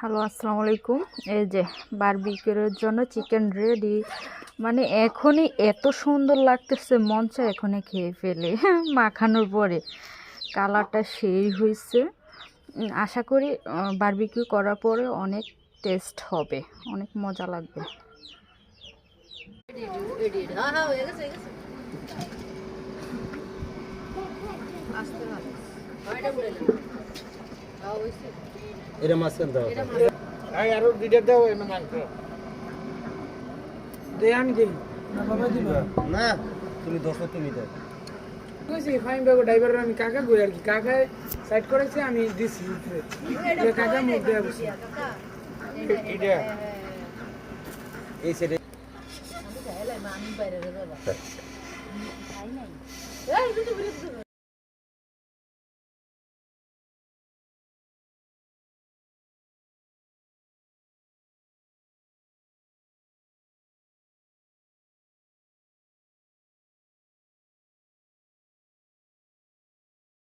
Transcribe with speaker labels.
Speaker 1: Hello, আসসালামু আলাইকুম। এই যে বারবিকিউর জন্য চিকেন রেডি। মানে এখনই এত সুন্দর লাগতেছে, মন চায় এখনই খেয়ে ফেলে মাখানোর পরে। কালারটা সেই হয়েছে। আশা করি বারবিকিউ করার পরে অনেক টেস্ট হবে, অনেক মজা লাগবে।
Speaker 2: এটা মাঝখান দাও।
Speaker 3: আরো দুইটা দাও এনে মাংস দেই আমি দেই না বাবা দিবা
Speaker 2: না তুমি দশ তুমি দাও।
Speaker 3: কইছি ফাইন বাবু ড্রাইভার আমি কাকা কই আর কি কাকা সাইড করেছে আমি দিছি উপরে এটা কাকা মুখ দেয়া বসে এটা
Speaker 2: এই সেটে
Speaker 4: আমি বাইরে